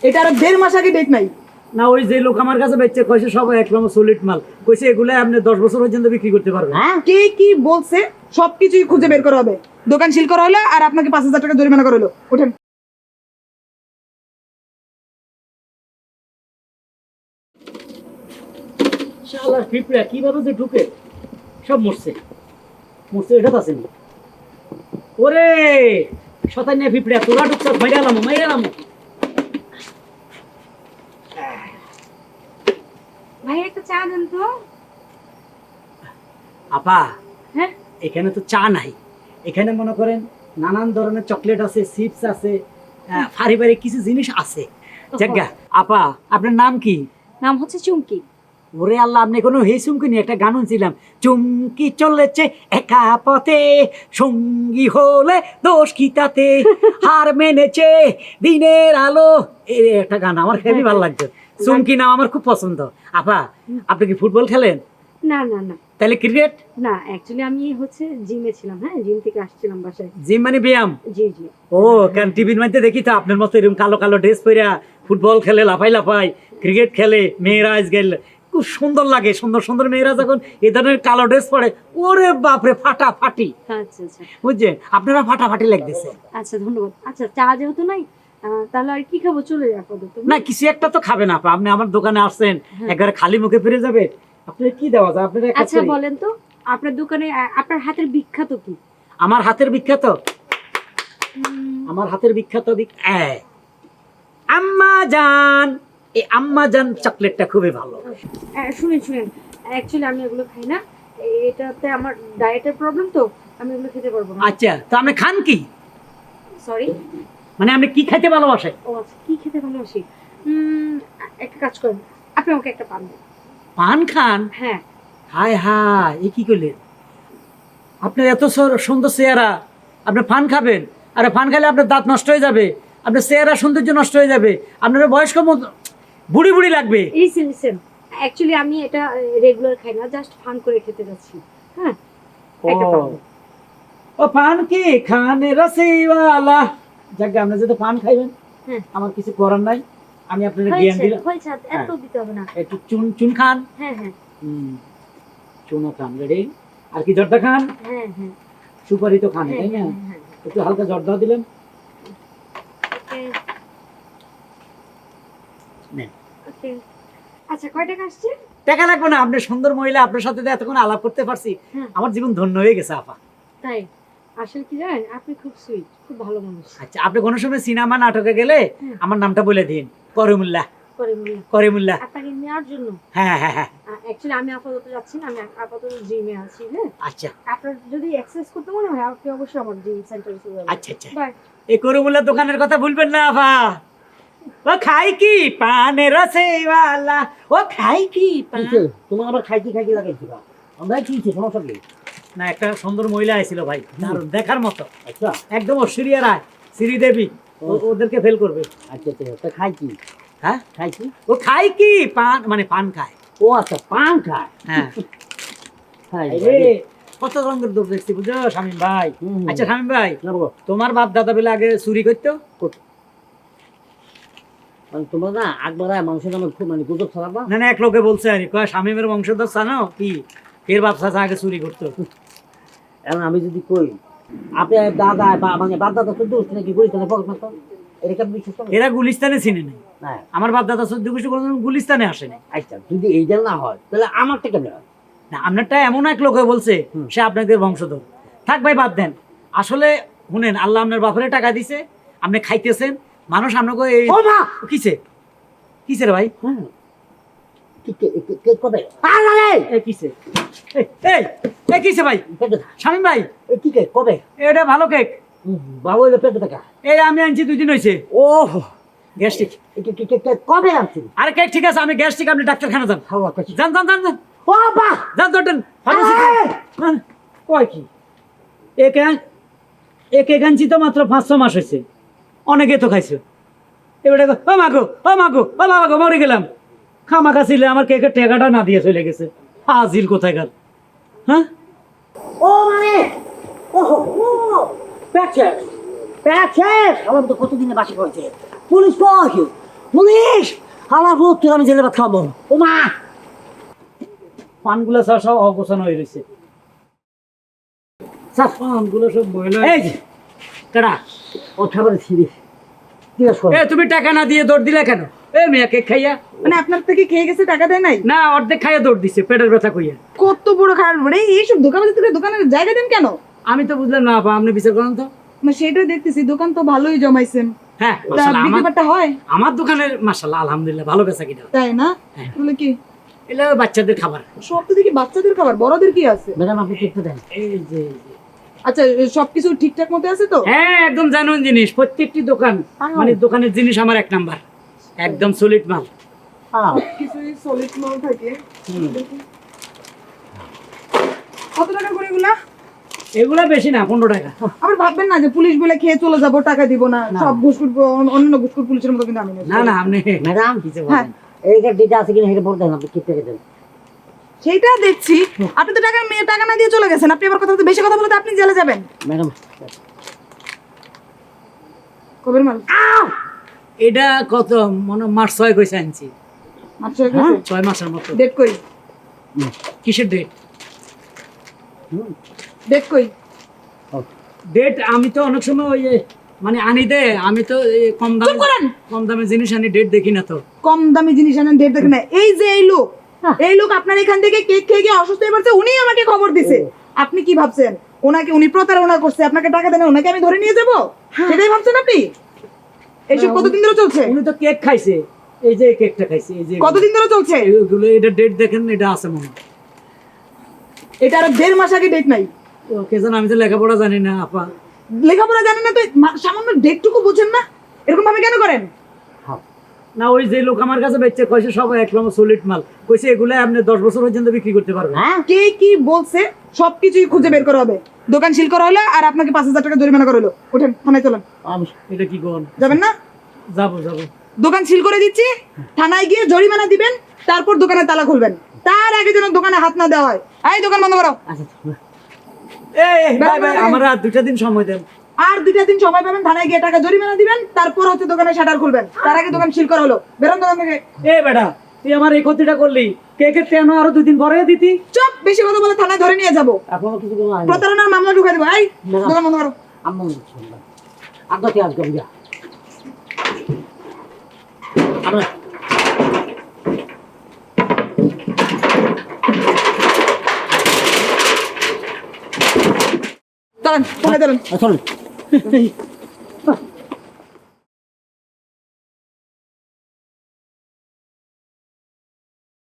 এটা আরো 1.5 মাস আগে ডেট নাই। না ওই যে লোক আমার কাছে বেচছে কইছে সব এক নম্বর সলিড মাল, কইছে এগুলো আপনি 10 বছর পর্যন্ত বিক্রি করতে পারবেন। হ্যাঁ, কে কি বলছে সবকিছুই খুঁজে বের করা হবে। দোকান সিল করা হলো আর আপনাকে 5,000 টাকা জরিমানা করা হলো। ওঠেন। শালার পিঁপড়া কিভাবে যে ঢুকে সব মরছে মরছে, এটা তো আসেনি। ওরে শতান্য পিঁপড়া তোরা ঢুকছ, মাইরালাম। ভাই একটা চা দেন তো। আপা হ্যাঁ, এখানে তো চা নাই, এখানে মনে করেন নানান ধরনের চকলেট আছে, চিপস আছে, পারিবারিক কিছু জিনিস আছে। জায়গা আপা, আপনার নাম কি? নাম হচ্ছে চুমকি। ওরে আল্লাহ, আপনি কোনো হে চুমকি নিয়ে একটা গান ছিলাম, চুমকি চলেছে একা পথে, সঙ্গী হলে দোষ কি তাতে, হার মেনেছে দিনের আলো, এই একটা গান আমার হেবি ভালো লাগছে। চুমকি নাম আমার খুব পছন্দ। আপা আপনি কি ফুটবল খেলেন? না না না তাহলে ক্রিকেট? না, অ্যাকচুয়ালি আমি হচ্ছে জিমে ছিলাম। হ্যাঁ, জিম থেকে আসছিলাম বাসায়। জিম মানে ব্যায়াম? জি জি। ও কারণ টিভির মধ্যে দেখি তো আপনার মতো এরকম কালো কালো ড্রেস পরে ফুটবল খেলে, লাফাই ক্রিকেট খেলে, মেয়েরা আজ গেল খুব সুন্দর লাগে। সুন্দর সুন্দর মেয়েরা যখন এ ধরনের কালো ড্রেস পরে, ওরে বাপরে ফাটাফাটি। আচ্ছা আচ্ছা বুঝছেন, আপনারা ফাটাফাটি লাগতেছে। আচ্ছা, ধন্যবাদ। আচ্ছা, চা যেহেতু নাই, তাহলে আর কি খাবো, চলে যাবো আপাতত। না কিছু একটা তো খাবেন আপা, আপনি আমার দোকানে আসছেন একবারে খালি মুখে ফিরে যাবে, আপনার কি দেওয়া যায়? আপনার আচ্ছা বলেন তো, আপনার দোকানে আপনার হাতের বিখ্যাত কি? আমার হাতের বিখ্যাত, আমার হাতের বিখ্যাত আম্মা জান, এই আম্মা জান চকলেটটা খুবই ভালো। শুনেন শুনেন, অ্যাকচুয়ালি আমি এগুলো খাই না। এটাতে আমার ডায়েটের প্রবলেম, তো আমি এগুলো খেতে পারবো না। আচ্ছা, তো আপনি খান কি? সরি। মানে আপনি কি খাইতে ভালোবাসেন? ও আচ্ছা, কি খেতে ভালোবাসি? একটা কাজ করেন, আপনি আমাকে একটা পান দেন। পান খান? হ্যাঁ। হায় হায়, এ কি করলেন? আপনার এত সুন্দর চেহারা, আপনি পান খাবেন? আরে পান খেলে আপনার দাঁত নষ্ট হয়ে যাবে, আপনার চেহারা সৌন্দর্য নষ্ট হয়ে যাবে, আপনার বয়স্ক বুড়ি বুড়ি লাগবে। লিসেন লিসেন, অ্যাকচুয়ালি আমি এটা রেগুলার খাই না, জাস্ট ফান করে খেতে যাচ্ছি। হ্যাঁ, একটা পান দেন। ও পান কি খানে রসিওয়ালা, যাক আপনি যদি পান খাইবেন আমার কিছু করার নাই, আমি আপনাদের জ্ঞান দিলাম। হয়েছে, এত দিতে হবে না। একটু চুন খান। হ্যাঁ হ্যাঁ। চুনও খান, রেডি? আর কি জর্দা খান? হ্যাঁ হ্যাঁ। সুপারি তো খান, তাই না? একটু হালকা জর্দা দিলেন। আচ্ছা, কয় টাকা আসছে? টাকা লাগবে না, আপনি সুন্দর মহিলা, আপনার সাথে তো এতক্ষণ আলাপ করতে পারছি, আমার জীবন ধন্য হয়ে গেছে আপা। তাই? আসলে কি জানেন, আপনি খুব সুইট, খুব ভালো মানুষ। আচ্ছা, আপনি কোনো সময় সিনেমা নাটকে গেলে আমার নামটা বলে দিন, করিমুল্লাহ। করিমুল্লাহ আপনাকে নেওয়ার জন্য? হ্যাঁ হ্যাঁ হ্যাঁ। অ্যাকচুয়ালি আমি আপাতত যাচ্ছি না, আমি আপাতত জিমে আছি। হ্যাঁ। আচ্ছা, আপনার যদি এক্সারসাইজ করতে মনে হয়, আপনি অবশ্যই আমার জিম সেন্টারে চলে যাবেন। আচ্ছা আচ্ছা। বাই। এই করিমুল্লাহ দোকানের কথা ভুলবেন না আপা। ও খাই কি পানে রসেওয়ালা, ও খাই কি পান। তোমার আবার খাইতে লাগাইছিল, আমরা কিনছি, সমস্যা কি? না, একটা সুন্দর মহিলা আইছিল ভাই, দারুণ দেখার মতো। আচ্ছা, একদম ঐশ্বরিয়া রায়, শ্রীদেবী, ওদেরকে ফেল করবে। আচ্ছা আচ্ছা, তা খাই কি? হ্যাঁ, খাই কি? ও খাই কি পান, মানে পান খায়। ও আচ্ছা, পান খায়। হ্যাঁ। কত রঙের দোষ দেখছি, বুঝছো শামীম ভাই? আচ্ছা শামীম ভাই, তোমার বাপ দাদা বেলা আগে চুরি করতো? মানে তোমরা না আকবরায় মানুষের নামে খুব মানে গুজব ছড়াবা। না না, এক লোকে বলছে আর কি, শামীমের বংশধর জানো কি, এর বাপ চাচা আগে চুরি করতো। এখন আমি যদি কই আপনার দাদা বা মানে বাপ দাদা 14 গোষ্ঠী নাকি গুলিস্তানে পকেট মারতো, এটা কি বিশ্বাস করেন? এরা গুলিস্তানে চিনে নেই। হ্যাঁ, আমার বাপ দাদা 14 গোষ্ঠী কোনোদিন গুলিস্তানে আসেনি। আচ্ছা, যদি এইটা না হয় তাহলে আমারটা কেমন হয়? না, আপনারটা এমন এক লোকে বলছে সে আপনাদের বংশধর। থাক ভাই, বাদ দেন। আসলে শুনেন, আল্লাহ আপনার বাপরে টাকা দিছে, আপনি খাইতেছেন, মানুষ আপনাকে এই কিসে কিসে রে ভাই? হ্যাঁ, কবে কিসে এই কিসে ভাই? শামীম ভাই, কি কেক কবে? এটা ভালো কেক বাবু, পেটে টাকা এই আমি আনছি 2 দিন হয়েছে। ও গ্যাস্ট্রিক কবে আনছি? আরে কেক ঠিক আছে, আমি গ্যাস্ট্রিক, আপনি ডাক্তারখানা যান। যান যান যান যান, ও বাহ, যান ধরেন কয় কি এক আনছি তো মাত্র 5-6 মাস হয়েছে, অনেকে তো খাইছে। এবারে ও মাগো ও মাগো ও বাবা গো, মরে গেলাম। খামাখা ছিলে আমার কেকের টাকাটা না দিয়ে চলে গেছে, হাজিল কোথায় গেল? হ্যাঁ, ও মানে প্যাচেস আমার তো কতদিনে বাসি হয়েছে। পুলিশ কয় পুলিশ আমার ভূত তুই আমি জেলে ভাত খাবো ও মা পানগুলো সব সব অগোছানো হয়ে রয়েছে। স্যার পানগুলো সব ময়লা। এই যে কেডা ও খাবারে ছিড়ি জিজ্ঞেস কর এ তুমি টাকা না দিয়ে দৌড় দিলে কেন? এ মেয়ে কেক খাইয়া মানে আপনার থেকে খেয়ে গেছে, টাকা দেয় নাই? না, অর্ধেক খাইয়া দৌড় দিছে পেটের ব্যথা কইয়া। কত বড় খারাপ মানে এইসব দোকানের থেকে দোকানের জায়গা দেন কেন? আমি তো বুঝলাম না আপা, আপনি বিচার করেন তো। না সেটাই দেখতেছি, দোকান তো ভালোই জমাইছেন। হ্যাঁ তা মাশাআল্লাহ, আমার বিক্রিবাট্টা হয় আমার দোকানের মাশাআল্লাহ আলহামদুলিল্লাহ ভালো বেচা কিনা। তাই না? হ্যাঁ। বলে কি এগুলো বাচ্চাদের খাবার। সব তো দেখি বাচ্চাদের খাবার, বড়দের কি আছে? ম্যাডাম আপনি দেখতে দেন এই যে আচ্ছা সবকিছু ঠিকঠাক মতো আছে তো? হ্যাঁ একদম জানুন জিনিস, প্রত্যেকটি দোকান মানে দোকানের জিনিস আমার এক নাম্বার, একদম সলিড মাল। কিছুই সলিড মাল থাকে। কত টাকা করে এগুলা? এগুলা বেশি না, 15 টাকা। আবার ভাববেন না যে পুলিশ বলে খেয়ে চলে যাবো, টাকা দিব না। সব ঘুষখোর অন্য ঘুষখোর পুলিশের মতো কিন্তু আমি নই। না না আপনি ম্যাডাম কিছু হ্যাঁ। বলেন। এইটার ডিটা আছে কিনা সেটা বলতে আপনি কি থেকে দেন সেইটা দেখছি। আপনি তো টাকা না দিয়ে চলে গেছেন, আপনি আবার কথা বলতে বেশি কথা বলতে আপনি জেলে যাবেন। ম্যাডাম কবের মাল? এটা কত মনে মাস 6 কইছে আনছি। আচ্ছা হয়ে গেছে। 6 মাসের মতো। ডেট কই? কিসের ডেট? ডেট কই? ডেট আমি তো অনেক সময় ওই যে মানে আনি দে, আমি তো এই চুপ করেন। কম দামে জিনিস আনি, ডেট দেখি না তো। কম দামি জিনিস আনেন, ডেট দেখেন না। এই যে এই লোক আপনার এখান থেকে কেক খেয়ে গিয়ে অসুস্থ হয়ে পড়ছে, উনি আমাকে খবর দিছে। আপনি কি ভাবছেন উনি প্রতারণা করছে, আপনাকে টাকা দেন, ওনাকে আমি ধরে নিয়ে যাব? সেটাই ভাবছেন আপনি? এইসব কতদিন ধরে চলছে? উনি তো কেক খাইছে, এই যে কেকটা খাইছে, এই যে কতদিন ধরে চলছে? এগুলো, এটা ডেট দেখেন, এটা আছে মনে হয়। এটা আর 1.5 মাস আগে ডেট নাই। কে জানো, আমি তো লেখাপড়া জানি না আপা। লেখাপড়া জানেন না তো সামান্য ডেটটুকু বোঝেন না? এরকম ভাবে কেন করেন? না ওই যে লোক আমার কাছে বেচছে কইছে সব এক নম্বর সলিড মাল, কইছে এগুলো আপনি 10 বছর পর্যন্ত বিক্রি করতে পারবেন। হ্যাঁ কে কি বলছে সবকিছুই খুঁজে বের করা হবে। দোকান সিল করা হলো আর আপনাকে 5,000 টাকা জরিমানা করা হলো। ওঠেন, থানায় চলেন। আমি এটা কি কোন? যাবেন না? যাবো যাবো। দোকান সিল করে দিচ্ছি, থানায় গিয়ে জরিমানা দিবেন, তারপর দোকানে তালা খুলবেন। তার আগে যেন দোকানে হাত না দেওয়া হয়। এই দোকান বন্ধ করো। আচ্ছা এই ভাই ভাই, আমার আর 2টা দিন সময় দেন। আর 2টা দিন সময় পাবেন, থানায় গিয়ে টাকা জরিমানা দিবেন, তারপর হচ্ছে দোকানে শাটার খুলবেন। তার আগে দোকান সিল করা হলো। বেরোন দোকান থেকে। এ বেটা, তুই আমার এই ক্ষতিটা করলি, কেকের ট্রেন আরো 2 দিন পরে দিতি। চুপ, বেশি কথা বলে থানায় ধরে নিয়ে যাবো। এখনো কিছু কোনো আইনি প্রতারণার মামলা ঢুকাই দেবো। এই দোকান বন্ধ করো। আম্মা আগে কি আজকে বুঝা আমরা চলেন, থানায় চলেন। চলুন